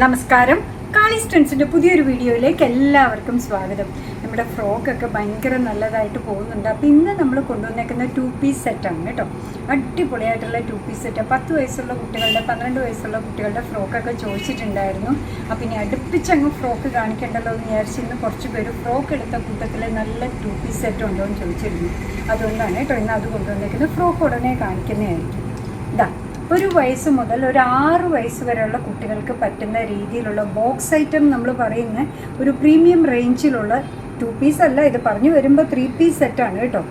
നമസ്കാരം. കാളീസ് ട്രെൻഡ്സിൻ്റെ പുതിയൊരു വീഡിയോയിലേക്ക് എല്ലാവർക്കും സ്വാഗതം. നമ്മുടെ ഫ്രോക്കൊക്കെ ഭയങ്കര നല്ലതായിട്ട് പോകുന്നുണ്ട്. അപ്പോൾ ഇന്ന് നമ്മൾ കൊണ്ടുവന്നേക്കുന്ന 2 പീസ് സെറ്റാണ് കേട്ടോ. അടിപൊളിയായിട്ടുള്ള 2 പീസ് സെറ്റ്. 10 വയസ്സുള്ള കുട്ടികളുടെ 12 വയസ്സുള്ള കുട്ടികളുടെ ഫ്രോക്കൊക്കെ ചോദിച്ചിട്ടുണ്ടായിരുന്നു. അപ്പോൾ ഇനി അടുപ്പിച്ചങ്ങ് ഫ്രോക്ക് കാണിക്കേണ്ടല്ലോ എന്ന് വിചാരിച്ച് ഇന്ന് കുറച്ച് പേര് ഫ്രോക്ക് എടുത്ത കൂട്ടത്തിൽ നല്ല 2 പീസ് സെറ്റ് ഉണ്ടോ എന്ന് ചോദിച്ചിരുന്നു. അതുകൊണ്ടാണ് കേട്ടോ ഇന്ന് അത് കൊണ്ടുവന്നേക്കുന്നത്. ഫ്രോക്ക് ഉടനെ കാണിക്കുന്നതായിരിക്കും. ഇതാ, ഒരു വയസ്സ് മുതൽ ഒരു 6 വയസ്സ് വരെയുള്ള കുട്ടികൾക്ക് പറ്റുന്ന രീതിയിലുള്ള ബോക്സ് ഐറ്റം നമ്മൾ പറയുന്ന ഒരു പ്രീമിയം റേഞ്ചിലുള്ള 2 പീസ് അല്ല, ഇത് പറഞ്ഞു വരുമ്പോൾ 3 പീസ് സെറ്റാണ് കേട്ടോ.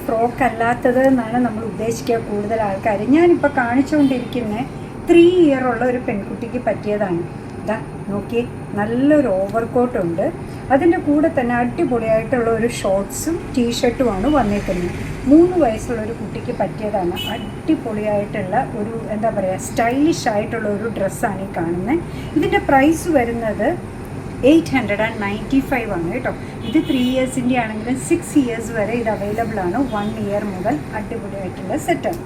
ഫ്രോക്ക് അല്ലാത്തത് എന്നാണ് നമ്മൾ ഉദ്ദേശിക്കുക കൂടുതൽ ആൾക്കാർ. ഞാനിപ്പോൾ കാണിച്ചുകൊണ്ടിരിക്കുന്ന 3 ഇയർ ഉള്ള ഒരു പെൺകുട്ടിക്ക് പറ്റിയതാണ്. ഇതാ നോക്കി, നല്ലൊരു ഓവർകോട്ടുണ്ട്. അതിൻ്റെ കൂടെ തന്നെ അടിപൊളിയായിട്ടുള്ള ഒരു ഷോർട്ട്സും ടീഷർട്ടുമാണ് വന്നേക്കുന്നത്. 3 വയസ്സുള്ള ഒരു കുട്ടിക്ക് പറ്റിയതാണ്. അടിപൊളിയായിട്ടുള്ള ഒരു എന്താ പറയുക, സ്റ്റൈലിഷ് ആയിട്ടുള്ള ഒരു ഡ്രസ്സാണ് ഈ കാണുന്നത്. ഇതിൻ്റെ പ്രൈസ് വരുന്നത് 895 ആണ് കേട്ടോ. ഇത് 3 ഇയേഴ്സിൻ്റെ ആണെങ്കിലും 6 ഇയേഴ്സ് വരെ ഇത് അവൈലബിൾ ആണ്. 1 ഇയർ മുതൽ അടിപൊളിയായിട്ടുള്ള സെറ്റാണ്.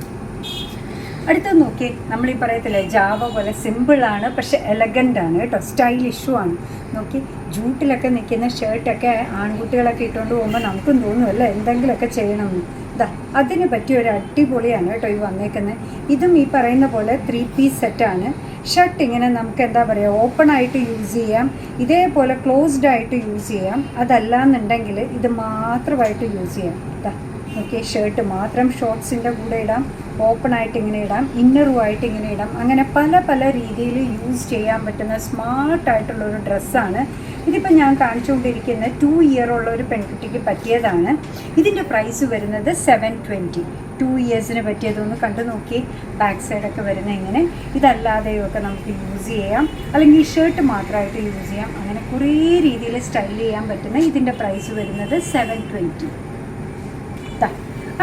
അടുത്തത് നോക്കി, നമ്മളീ പറയത്തില്ലേ ജാവ പോലെ സിമ്പിളാണ് പക്ഷെ എലഗൻ്റ് ആണ് കേട്ടോ, സ്റ്റൈലിഷും ആണ്. നോക്കി, ജൂട്ടിലൊക്കെ നിൽക്കുന്ന ഷർട്ടൊക്കെ ആൺകുട്ടികളൊക്കെ ഇട്ടുകൊണ്ട് പോകുമ്പോൾ നമുക്കും തോന്നുമല്ലോ എന്തെങ്കിലുമൊക്കെ ചെയ്യണമെന്ന്. ഇതാ, അതിന് പറ്റിയ ഒരു അടിപൊളിയാണ് കേട്ടോ ഈ വന്നേക്കുന്നത്. ഇതും ഈ പറയുന്ന പോലെ 3 പീസ് സെറ്റാണ്. ഷർട്ട് ഇങ്ങനെ നമുക്ക് എന്താ പറയുക, ഓപ്പൺ ആയിട്ട് യൂസ് ചെയ്യാം, ഇതേപോലെ ക്ലോസ്ഡ് ആയിട്ട് യൂസ് ചെയ്യാം. അതല്ലാന്നുണ്ടെങ്കിൽ ഇത് മാത്രമായിട്ട് യൂസ് ചെയ്യാം. ഇതാ ഓക്കെ, ഷർട്ട് മാത്രം ഷോർട്ട്സിൻ്റെ കൂടെ ഇടാം, ഓപ്പൺ ആയിട്ട് ഇങ്ങനെ ഇടാം, ഇന്നറുമായിട്ട് ഇങ്ങനെ ഇടാം. അങ്ങനെ പല പല രീതിയിൽ യൂസ് ചെയ്യാൻ പറ്റുന്ന സ്മാർട്ടായിട്ടുള്ളൊരു ഡ്രസ്സാണ്. ഇതിപ്പോൾ ഞാൻ കാണിച്ചുകൊണ്ടിരിക്കുന്ന 2 ഇയർ ഉള്ള ഒരു പെൺകുട്ടിക്ക് പറ്റിയതാണ്. ഇതിൻ്റെ പ്രൈസ് വരുന്നത് 720. 2 ഇയേഴ്സിന് പറ്റിയതൊന്ന് കണ്ടു നോക്കി. ബാക്ക് സൈഡൊക്കെ വരുന്ന ഇങ്ങനെ. ഇതല്ലാതെയൊക്കെ നമുക്ക് യൂസ് ചെയ്യാം, അല്ലെങ്കിൽ ഈ ഷർട്ട് മാത്രമായിട്ട് യൂസ് ചെയ്യാം. അങ്ങനെ കുറേ രീതിയിൽ സ്റ്റൈൽ ചെയ്യാൻ പറ്റുന്ന ഇതിൻ്റെ പ്രൈസ് വരുന്നത് 720.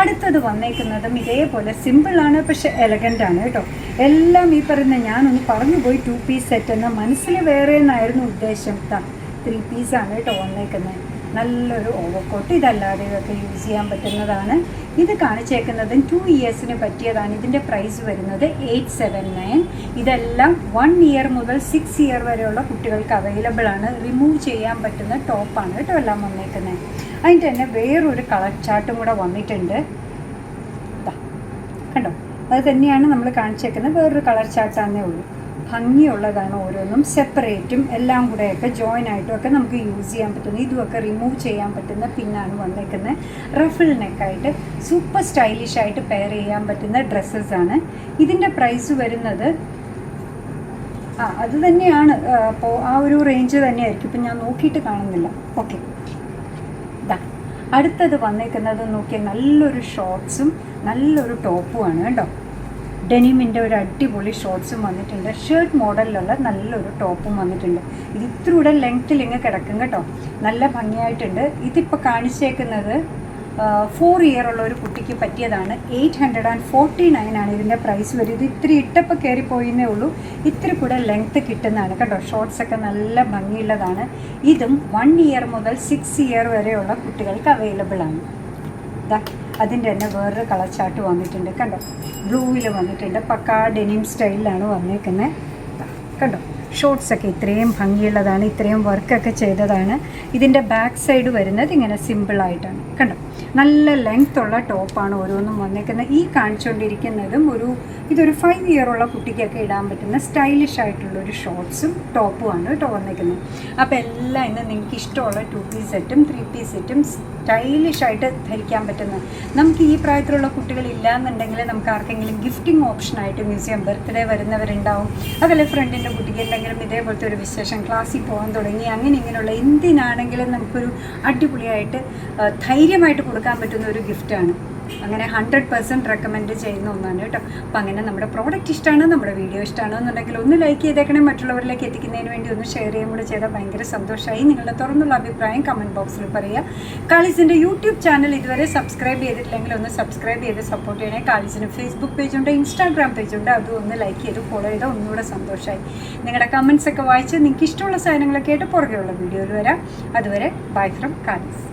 അടുത്തത് വന്നേക്കുന്നതും ഇതേപോലെ സിമ്പിളാണ് പക്ഷെ എലഗൻ്റ് ആണ് കേട്ടോ. എല്ലാം ഈ പറയുന്ന ഞാനൊന്ന് പറഞ്ഞു പോയി 2 പീസ് സെറ്റ് എന്ന മനസ്സിൽ വേറെ എന്നായിരുന്നു ഉദ്ദേശം. 3 പീസാണ് കേട്ടോ വന്നേക്കുന്നത്. നല്ലൊരു ഓവർകോട്ട്. ഇതല്ലാതെയൊക്കെ യൂസ് ചെയ്യാൻ പറ്റുന്നതാണ്. ഇത് കാണിച്ചേക്കുന്നതും 2 ഇയേഴ്സിന് പറ്റിയതാണ്. ഇതിൻ്റെ പ്രൈസ് വരുന്നത് 879. ഇതെല്ലാം 1 ഇയർ മുതൽ 6 ഇയർ വരെയുള്ള കുട്ടികൾക്ക് അവൈലബിൾ ആണ്. റിമൂവ് ചെയ്യാൻ പറ്റുന്ന ടോപ്പാണ് കേട്ടോ എല്ലാം വന്നേക്കുന്നത്. അതിൻ്റെ തന്നെ വേറൊരു കളർ ചാർട്ടും കൂടെ വന്നിട്ടുണ്ട്. കണ്ടോ, അത് തന്നെയാണ് നമ്മൾ കാണിച്ചേക്കുന്നത്. വേറൊരു കളർ ചാർട്ടാന്നേ ഉള്ളൂ. ഭംഗിയുള്ളതാണ്. ഓരോന്നും സെപ്പറേറ്റും എല്ലാം കൂടെയൊക്കെ ജോയിൻ ആയിട്ടും ഒക്കെ നമുക്ക് യൂസ് ചെയ്യാൻ പറ്റുന്ന, ഇതുമൊക്കെ റിമൂവ് ചെയ്യാൻ പറ്റുന്ന പിന്നാണ് വന്നേക്കുന്നത്. റഫിൾ നെക്കായിട്ട് സൂപ്പർ സ്റ്റൈലിഷ് ആയിട്ട് പെയർ ചെയ്യാൻ പറ്റുന്ന ഡ്രസ്സസാണ്. ഇതിൻ്റെ പ്രൈസ് വരുന്നത് അത് തന്നെയാണ്. അപ്പോൾ ആ ഒരു റേഞ്ച് തന്നെയായിരിക്കും. ഇപ്പം ഞാൻ നോക്കിയിട്ട് കാണുന്നില്ല. ഓക്കെ, അടുത്തത് വന്നേക്കുന്നത് നോക്കിയാൽ നല്ലൊരു ഷോർട്ട്സും നല്ലൊരു ടോപ്പുമാണ് കേട്ടോ. ഡെനിമിൻ്റെ ഒരു അടിപൊളി ഷോർട്ട്സും വന്നിട്ടുണ്ട്. ഷർട്ട് മോഡലിലുള്ള നല്ലൊരു ടോപ്പും വന്നിട്ടുണ്ട്. ഇത് ഇത്രൂടെ ലെങ്ത്തിൽ ഇങ്ങ് കിടക്കും കേട്ടോ. നല്ല ഭംഗിയായിട്ടുണ്ട്. ഇതിപ്പോൾ കാണിച്ചേക്കുന്നത് 4 ഇയർ ഉള്ള ഒരു കുട്ടിക്ക് പറ്റിയതാണ്. 849 ആണ് ഇതിൻ്റെ പ്രൈസ് വരും. ഇത് ഇത്തിരി ഇട്ടപ്പോൾ കയറിപ്പോയിന്നേ ഉള്ളൂ. ഇത്തിരി കൂടെ ലെങ്ത്ത് കിട്ടുന്നതാണ് കേട്ടോ. ഷോർട്ട്സൊക്കെ നല്ല ഭംഗിയുള്ളതാണ്. ഇതും 1 ഇയർ മുതൽ 6 ഇയർ വരെയുള്ള കുട്ടികൾക്ക് അവൈലബിൾ ആണ്. ഇതാ, അതിൻ്റെ തന്നെ വേറൊരു കളർ ചാർട്ട് വന്നിട്ടുണ്ട് കണ്ടോ. ബ്ലൂവിൽ വന്നിട്ടുണ്ട്. പക്കാ ഡെനിം സ്റ്റൈലിലാണ് വന്നേക്കുന്നത്. കണ്ടോ, ഷോർട്ട്സൊക്കെ ഇത്രയും ഭംഗിയുള്ളതാണ്. ഇത്രയും വർക്കൊക്കെ ചെയ്തതാണ്. ഇതിൻ്റെ ബാക്ക് സൈഡ് വരുന്നത് ഇങ്ങനെ സിമ്പിളായിട്ടാണ് കണ്ടോ. നല്ല ലെങ്ത് ഉള്ള ടോപ്പാണ് ഓരോന്നും വന്നേക്കുന്നത്. ഈ കാണിച്ചുകൊണ്ടിരിക്കുന്നതും ഇതൊരു 5 ഇയർ ഉള്ള കുട്ടിക്കൊക്കെ ഇടാൻ പറ്റുന്ന സ്റ്റൈലിഷ് ആയിട്ടുള്ളൊരു ഷോർട്ട്സും ടോപ്പുമാണ് കേട്ടോ വന്നേക്കുന്നത്. അപ്പോൾ എല്ലാം ഇന്ന് നിങ്ങൾക്ക് ഇഷ്ടമുള്ള 2 പീസ് സെറ്റും 3 പീസ് സെറ്റും സ്റ്റൈലിഷ് ആയിട്ട് ധരിക്കാൻ പറ്റുന്ന, നമുക്ക് ഈ പ്രായത്തിലുള്ള കുട്ടികളില്ലാന്നുണ്ടെങ്കിൽ നമുക്ക് ആർക്കെങ്കിലും ഗിഫ്റ്റിംഗ് ഓപ്ഷനായിട്ട് യൂസ് ചെയ്യാം. ബർത്ത്ഡേ വരുന്നവരുണ്ടാവും, അതല്ല ഫ്രണ്ടിൻ്റെ കുട്ടിക്ക് എന്തെങ്കിലും ഇതേപോലത്തെ ഒരു വിശേഷം, ക്ലാസ്സിൽ പോകാൻ തുടങ്ങി, അങ്ങനെ ഇങ്ങനെയുള്ള എന്തിനാണെങ്കിലും നമുക്കൊരു അടിപൊളിയായിട്ട് ധൈര്യമായിട്ട് കൊടുക്കാൻ പറ്റുന്ന ഒരു ഗിഫ്റ്റാണ്. അങ്ങനെ 100% റെക്കമെൻഡ് ചെയ്യുന്ന ഒന്നാണ് കേട്ടോ. അപ്പോൾ അങ്ങനെ നമ്മുടെ പ്രോഡക്റ്റ് ഇഷ്ടമാണ്, നമ്മുടെ വീഡിയോ ഇഷ്ടമാണെന്നുണ്ടെങ്കിൽ ഒന്ന് ലൈക്ക് ചെയ്തേക്കണേ. മറ്റുള്ളവരിലേക്ക് എത്തിക്കുന്നതിന് വേണ്ടി ഒന്ന് ഷെയർ ചെയ്യുകയും കൂടെ ചെയ്താൽ ഭയങ്കര സന്തോഷമായി. നിങ്ങളുടെ തുറന്നുള്ള അഭിപ്രായം കമൻറ്റ് ബോക്സിൽ പറയുക. കാളീസിൻ്റെ യൂട്യൂബ് ചാനൽ ഇതുവരെ സബ്സ്ക്രൈബ് ചെയ്തിട്ടില്ലെങ്കിൽ ഒന്ന് സബ്സ്ക്രൈബ് ചെയ്ത് സപ്പോർട്ട് ചെയ്യണേ. കാളീസിന് ഫേസ്ബുക്ക് പേജുണ്ട്, ഇൻസ്റ്റാഗ്രാം പേജുണ്ട്. അതും ഒന്ന് ലൈക്ക് ചെയ്ത് ഫോളോ ചെയ്താൽ ഒന്നുകൂടെ സന്തോഷമായി. നിങ്ങളുടെ കമൻറ്റ്സൊക്കെ വായിച്ച് നിങ്ങൾക്ക് ഇഷ്ടമുള്ള സാധനങ്ങളൊക്കെ ആയിട്ട് പുറകെയുള്ള വീഡിയോയിൽ വരാം. അതുവരെ ബൈ ഫ്രം കാളീസ്.